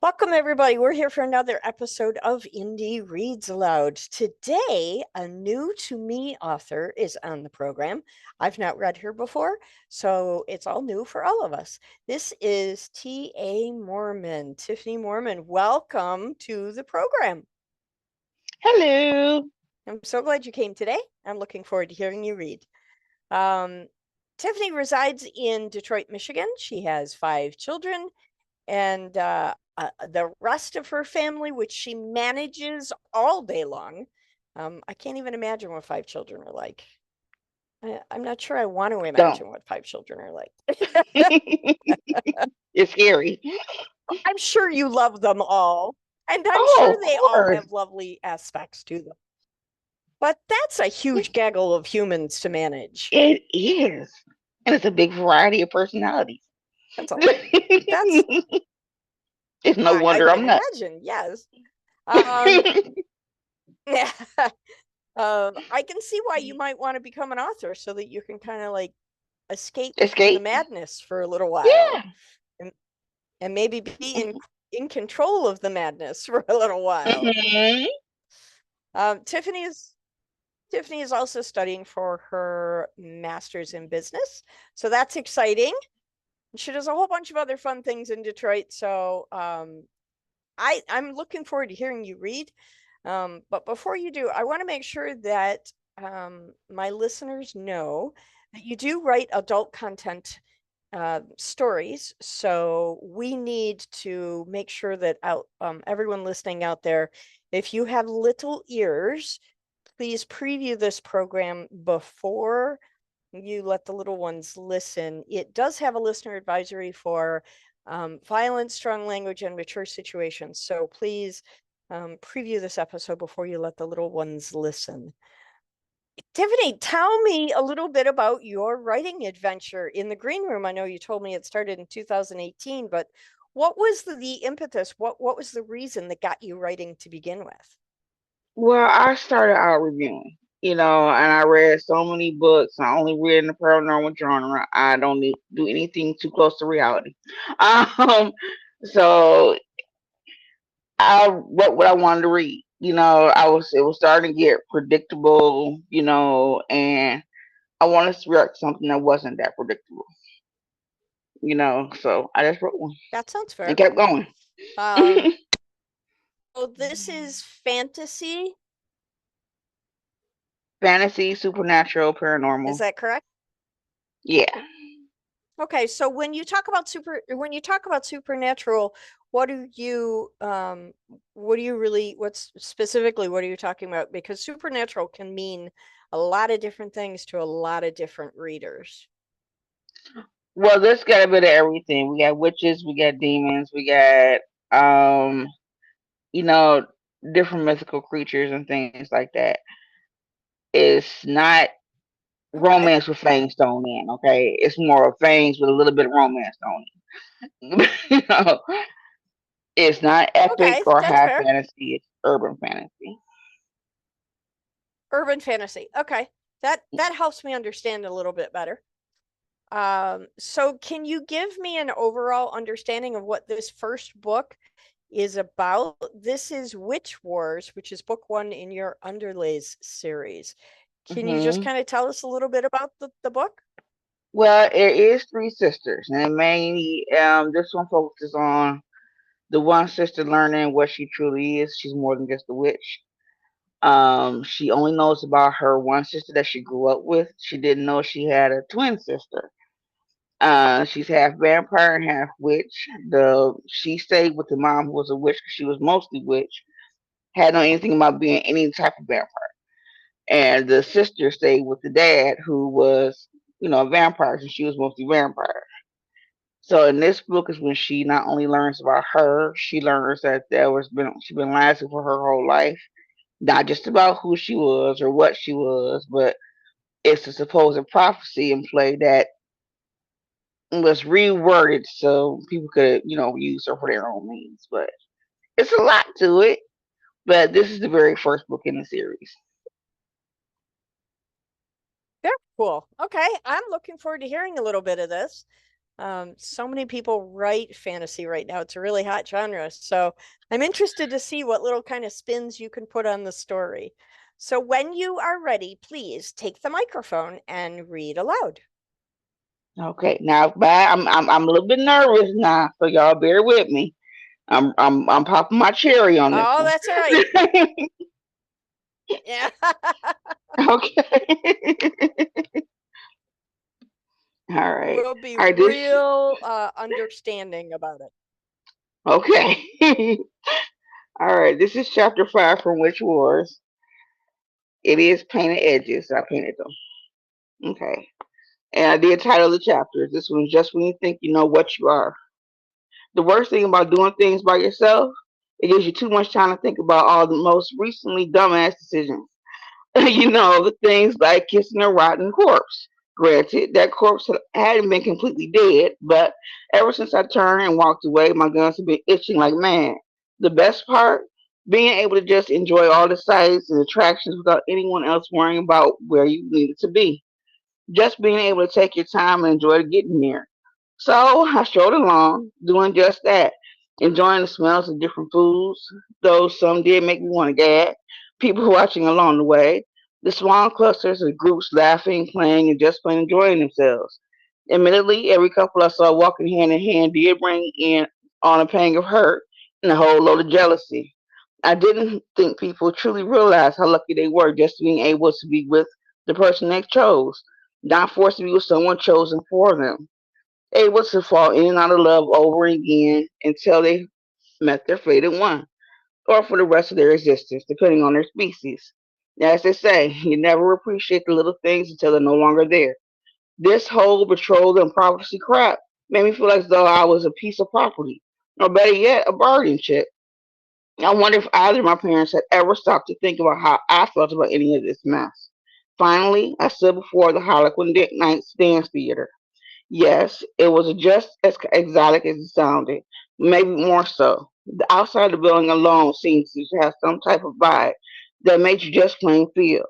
Welcome, everybody. We're here for another episode of Indie Reads Aloud. Today, a new to me author is on the program. I've not read her before, so it's all new for all of us. This is T.A. Moorman. Tiffany Moorman, welcome to the program. Hello. I'm so glad you came today. I'm looking forward to hearing you read. Tiffany resides in Detroit, Michigan. She has 5 children and the rest of her family, which she manages all day long. I can't even imagine what 5 children are like. I'm not sure I want to Don't. imagine what 5 children are like. It's scary. I'm sure you love them all, and I'm Oh, sure of they all course. have lovely aspects to them. But that's a huge gaggle of humans to manage. It is. And it's a big variety of personalities. That's a that's It's no I wonder can I'm not. imagine. Yes. Um, I can see why you might want to become an author so that you can kind of like escape the Escape. madness for a little while Yeah. and, and maybe be in control of the madness for a little while. Mhm. Um, Tiffany is Tiffany is also studying for her master's in business, so that's exciting. She does a whole bunch of other fun things in Detroit, so I'm looking forward to hearing you read. But before you do, I want to make sure that my listeners know that you do write adult content stories. So we need to make sure that everyone listening out there, if you have little ears, please preview this program before you let the little ones listen. It does have a listener advisory for violence, strong language, and mature situations. So please preview this episode before you let the little ones listen. Tiffany, tell me a little bit about your writing adventure in the green room. I know you told me it started in 2018, but what was the impetus? What was the reason that got you writing to begin with? Well, I started out reviewing, and I read so many books. I only read in the paranormal genre. I don't do anything too close to reality. Um, so I wrote what I wanted to read. It was starting to get predictable, and I wanted to write something that wasn't that predictable, so I just wrote one That sounds and fair. kept going. Um, so this is fantasy, Fantasy, supernatural, is paranormal. that correct? Yeah. Okay, so when you talk about supernatural, what do you what's specifically what are you talking about? Because supernatural can mean a lot of different things to a lot of different readers. Well, this got a bit of everything. We got witches, we got demons, we got you know, different mythical creatures and things like that. It's not Okay. romance with fangs thrown in, okay? It's more of fangs with a little bit of romance thrown in. It's not epic Okay, or that's high fair. fantasy, it's urban fantasy. Urban fantasy. Okay. That helps me understand a little bit better. So can you give me an overall understanding of what this first book is about? This is Witch Wars, which is book 1 in your Underlays series. Can you just Hmm. kind of tell us a little bit about the book? Well, it is three sisters, and mainly this one focuses on the one sister learning what she truly is. She's more than just a witch. She only knows about her one sister that she grew up with. She didn't know she had a twin sister. She's half vampire and half witch. She stayed with the mom who was a witch because she was mostly witch. Had no anything about being any type of vampire. And the sister stayed with the dad who was, a vampire, and she was mostly vampire. So in this book is when she not only learns about her, she learns that she's been lied to for her whole life. Not just about who she was or what she was, but it's a supposed prophecy in play that was reworded so people could, use her for their own means. But it's a lot to it. But this is the very first book in the series. Very cool. Okay, I'm looking forward to hearing a little bit of this. So many people write fantasy right now. It's a really hot genre. So I'm interested to see what little kind of spins you can put on the story. So when you are ready, please take the microphone and read aloud. Okay, now I'm a little bit nervous now, so y'all bear with me. I'm popping my cherry on this Oh, one. that's all right. Yeah. Okay. All right. We'll be All right. This. real understanding about it. Okay. All right. This is chapter 5 from Witch Wars. It is painted edges. I painted them. Okay. And I did title the chapter. This one's just when you think you know what you are. The worst thing about doing things by yourself, it gives you too much time to think about all the most recently dumbass decisions. The things like kissing a rotten corpse. Granted, that corpse hadn't been completely dead, but ever since I turned and walked away, my guns have been itching like mad. The best part? Being able to just enjoy all the sights and attractions without anyone else worrying about where you needed to be. Just being able to take your time and enjoy getting there. So I strolled along, doing just that, enjoying the smells of different foods, though some did make me want to gag, people watching along the way, the small clusters of groups laughing, playing, and just plain enjoying themselves. Admittedly, every couple I saw walking hand in hand did bring in on a pang of hurt and a whole load of jealousy. I didn't think people truly realized how lucky they were just being able to be with the person they chose, not forced to be with someone chosen for them, able to fall in and out of love over again until they met their fated one, or for the rest of their existence, depending on their species. As they say, you never appreciate the little things until they're no longer there. This whole betrothal and prophecy crap made me feel as though I was a piece of property, or better yet, a bargain chip. I wonder if either of my parents had ever stopped to think about how I felt about any of this mess. Finally, I stood before the Harlequin Night's dance theater. Yes, it was just as exotic as it sounded, maybe more so. The outside of the building alone seemed to have some type of vibe that made you just plain feel.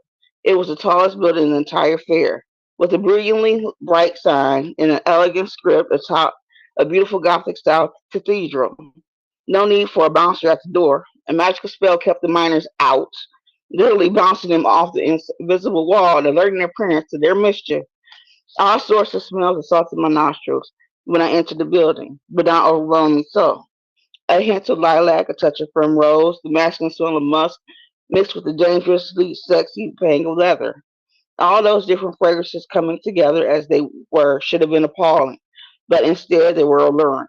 It was the tallest building in the entire fair, with a brilliantly bright sign and an elegant script atop a beautiful Gothic style cathedral. No need for a bouncer at the door. A magical spell kept the miners out, literally bouncing them off the invisible wall and alerting their parents to their mischief. All sorts of smells assaulted my nostrils when I entered the building, but not overwhelmingly so. A hint of lilac, a touch of firm rose, the masculine smell of musk, mixed with the dangerously sexy pang of leather. All those different fragrances coming together as they were should have been appalling, but instead they were alluring,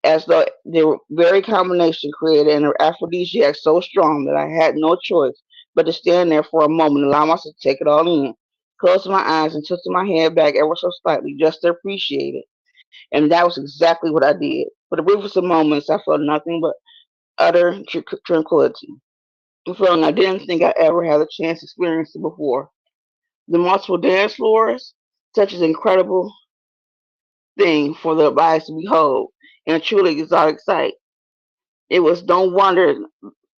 as though their very combination created an aphrodisiac so strong that I had no choice but to stand there for a moment and allow myself to take it all in, closing my eyes and tilting my head back ever so slightly just to appreciate it. And that was exactly what I did. For the briefest of moments, I felt nothing but utter tranquility, a feeling I didn't think I ever had a chance to experience it before. The multiple dance floors, such an incredible thing for the eyes to behold, and a truly exotic sight. It was no wonder,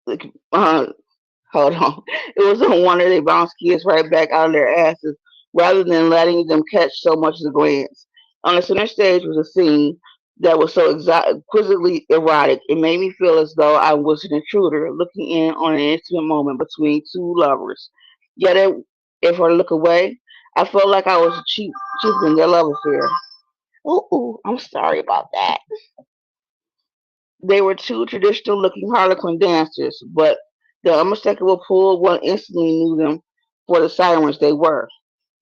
like, hold on, it was no wonder they bounced kids right back out of their asses rather than letting them catch so much as a glance. On the center stage was a scene that was so exquisitely erotic, it made me feel as though I was an intruder looking in on an intimate moment between two lovers. Yet, if I look away, I felt like I was cheap in their love affair. Ooh, I'm sorry about that. They were two traditional looking Harlequin dancers, but the unmistakable pull one instantly knew them for the sirens they were.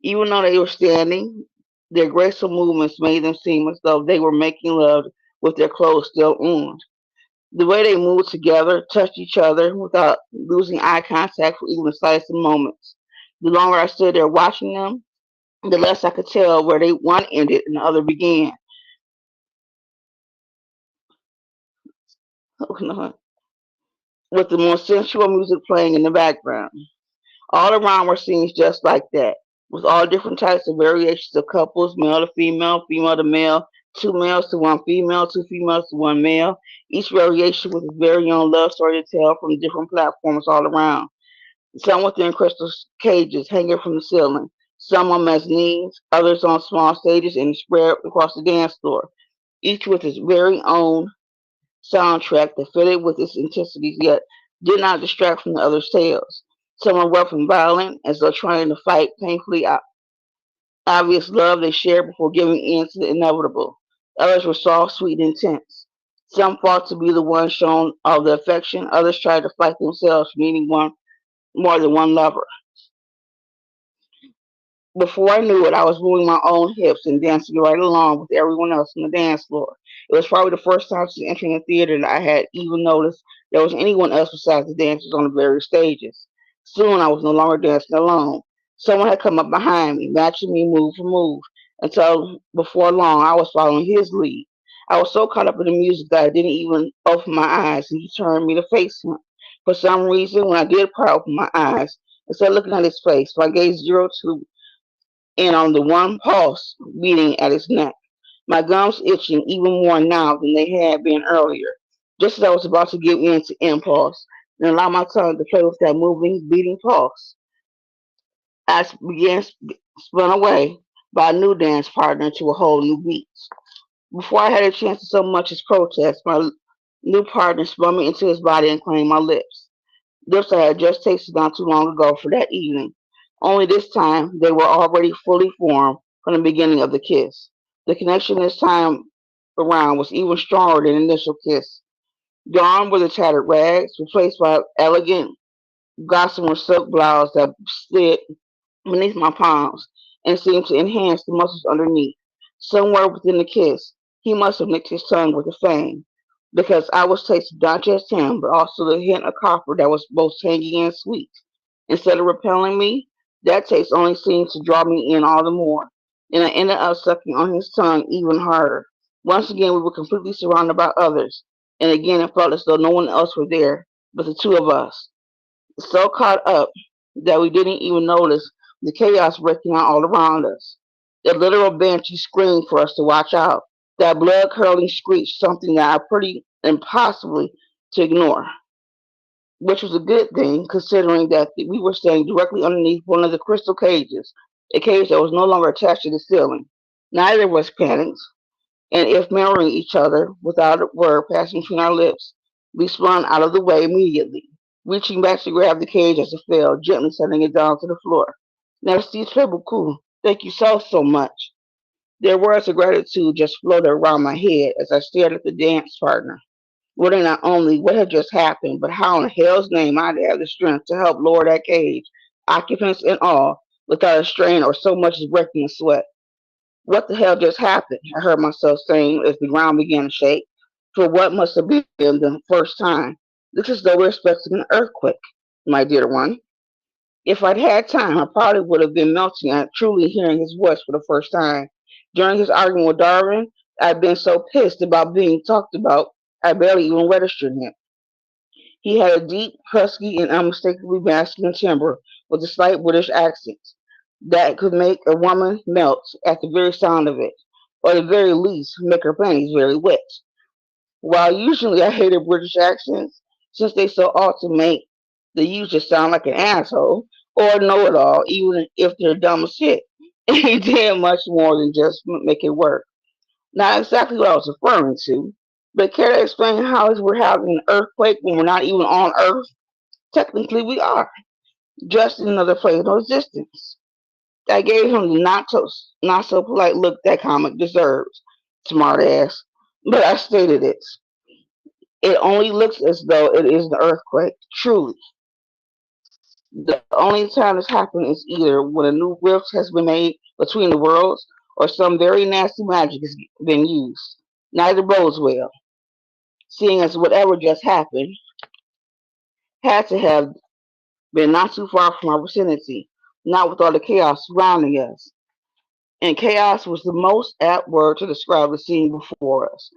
Even though they were standing, their graceful movements made them seem as though they were making love with their clothes still on. The way they moved together, touched each other without losing eye contact for even the slightest of moments. The longer I stood there watching them, the less I could tell where they one ended and the other began. With the more sensual music playing in the background. All around were scenes just like that, with all different types of variations of couples, male to female, female to male, two males to one female, two females to one male, each variation with its very own love story to tell from different platforms all around. Some within crystal cages hanging from the ceiling, some on mezzanines, others on small stages, and spread across the dance floor, each with its very own soundtrack that fitted with its intensities yet did not distract from the other's tales. Some were rough and violent, as though trying to fight painfully obvious love they shared before giving in to the inevitable. Others were soft, sweet, and intense. Some fought to be the ones shown all the affection, others tried to fight themselves from needing one more than one lover. Before I knew it, I was moving my own hips and dancing right along with everyone else on the dance floor. It was probably the first time since entering the theater that I had even noticed there was anyone else besides the dancers on the various stages. Soon I was no longer dancing alone. Someone had come up behind me, matching me move for move, until before long I was following his lead. I was so caught up in the music that I didn't even open my eyes, and he turned me to face him. For some reason, when I did part open my eyes, instead of looking at his face, my gaze zeroed to and on the one pulse beating at his neck, my gums itching even more now than they had been earlier. Just as I was about to give in to impulse and allow my tongue to play with that moving, beating pulse, I began spun away by a new dance partner to a whole new beat. Before I had a chance to so much as protest, my new partner spun me into his body and claimed my lips. Lips I had just tasted not too long ago for that evening. Only this time they were already fully formed from the beginning of the kiss. The connection this time around was even stronger than the initial kiss. Gone were the tattered rags, replaced by an elegant gossamer silk blouse that slid beneath my palms and seemed to enhance the muscles underneath. Somewhere within the kiss, he must have nicked his tongue with a fang, because I was tasting not just him, but also the hint of copper that was both tangy and sweet. Instead of repelling me, that taste only seemed to draw me in all the more, and I ended up sucking on his tongue even harder. Once again, we were completely surrounded by others, and again it felt as though no one else were there but the two of us, so caught up that we didn't even notice the chaos breaking out all around us. The literal banshee screamed for us to watch out. That blood curdling screech, something that I pretty impossibly to ignore, which was a good thing considering that we were standing directly underneath one of the crystal cages, a cage that was no longer attached to the ceiling. Neither of us panicked, and if mirroring each other without a word passing between our lips, we spun out of the way immediately, reaching back to grab the cage as it fell, gently setting it down to the floor. Merci très beaucoup. Thank you so much. Their words of gratitude just floated around my head as I stared at the dance partner, wondering not only what had just happened, but how in hell's name I'd have the strength to help lower that cage, occupants and all, without a strain or so much as breaking a sweat. What the hell just happened? I heard myself saying as the ground began to shake. For what must have been the first time. Looks as though we're expecting an earthquake, my dear one. If I'd had time, I probably would have been melting at truly hearing his voice for the first time. During his argument with Darwin, I'd been so pissed about being talked about, I barely even registered him. He had a deep, husky, and unmistakably masculine timbre with a slight British accent that could make a woman melt at the very sound of it, or at the very least make her panties very wet. While usually I hated British accents, since they so often make the user sound like an asshole or know it all, even if they're dumb as shit. He did much more than just make it work. Not exactly what I was referring to, but care to explain how is we're having an earthquake when we're not even on Earth? Technically, we are, just in another plane of existence. I gave him the not so polite look that comic deserves, smart ass. But I stated it. It only looks as though it is an earthquake. Truly. The only time this happens is either when a new rift has been made between the worlds or some very nasty magic has been used. Neither bodes well, seeing as whatever just happened had to have been not too far from our vicinity, not with all the chaos surrounding us. And chaos was the most apt word to describe the scene before us,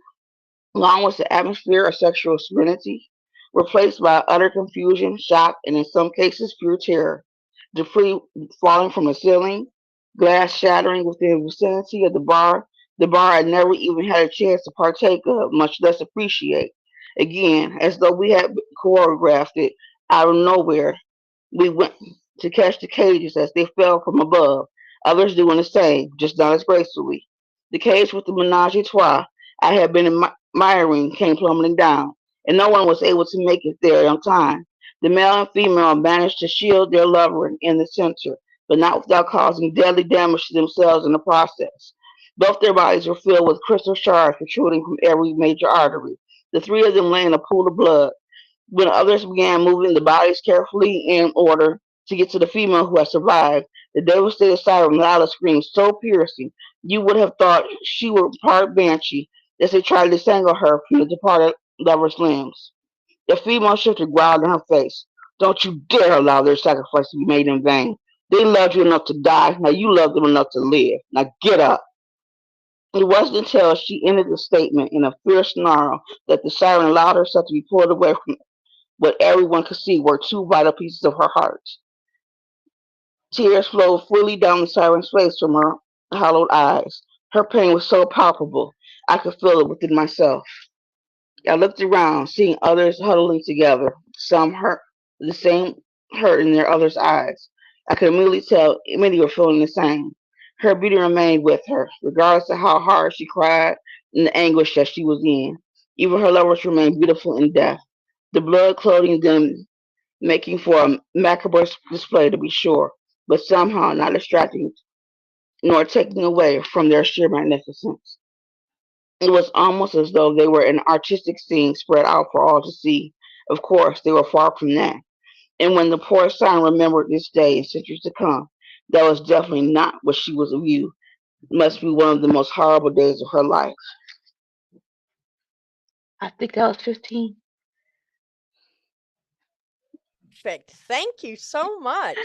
along with the atmosphere of sexual serenity, replaced by utter confusion, shock, and in some cases pure terror. Debris falling from the ceiling, glass shattering within the vicinity of the bar I never even had a chance to partake of, much less appreciate. Again, as though we had choreographed it out of nowhere, we went to catch the cages as they fell from above. Others doing the same, just not as gracefully. The cage with the menage a trois I had been admiring came plummeting down, and no one was able to make it there on time. The male and female managed to shield their lover in the center, but not without causing deadly damage to themselves in the process. Both their bodies were filled with crystal shards protruding from every major artery. The three of them lay in a pool of blood. When others began moving the bodies carefully in order to get to the female who had survived, the devastated siren let out a scream so piercing you would have thought she were part banshee as they tried to disentangle her from the departed lover's limbs. The female shifted growled in her face. Don't you dare allow their sacrifice to be made in vain. They loved you enough to die, now you love them enough to live. Now get up. It wasn't until she ended the statement in a fierce snarl that the siren allowed herself to be pulled away from what everyone could see were two vital pieces of her heart. Tears flowed freely down the siren's face from her hollowed eyes. Her pain was so palpable, I could feel it within myself. I looked around, seeing others huddling together, some hurt, the same hurt in their others' eyes. I could immediately tell many were feeling the same. Her beauty remained with her, regardless of how hard she cried and the anguish that she was in. Even her lovers remained beautiful in death. The blood clothing them making for a macabre display to be sure, but somehow not distracting nor taking away from their sheer magnificence. It was almost as though they were an artistic scene spread out for all to see. Of course, they were far from that. And when the poor son remembered this day in centuries to come, that was definitely not what she was viewed. It must be one of the most horrible days of her life. I think that was 15. Perfect. Thank you so much.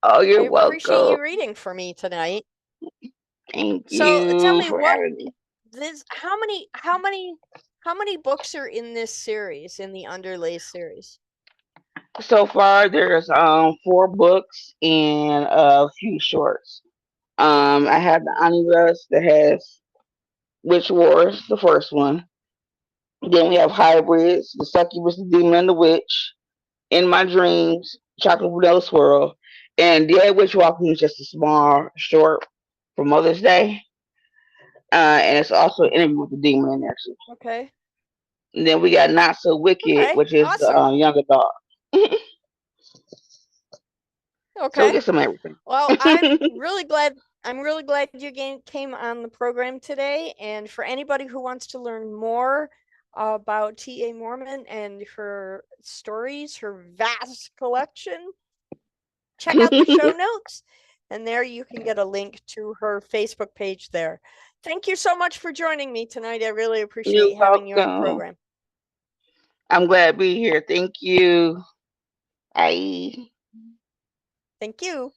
Oh, I you're appreciate welcome. you reading for me tonight. Thank So tell you me for what having me. this how many books are in this series, in the Underlay series? So far, there's 4 books and a few shorts. I have the omnibus that has Witch Wars, the first one. Then we have hybrids, the succubus, the demon, and the witch. In my dreams, chocolate vanilla swirl, and Dead Witch Walking is just a small short for Mother's Day. And it's also an interview with the demon in there too. Okay. And then we got Not So Wicked, Okay. which is the Awesome. young adult. So we Okay. get some everything. Well, I'm really glad you came on the program today. And for anybody who wants to learn more about T.A. Moorman and her stories, her vast collection, check out the show notes. And there you can get a link to her Facebook page there. Thank you so much for joining me tonight. I really You're appreciate having you on the welcome. program. I'm glad to be here. Thank you. Bye. Thank you.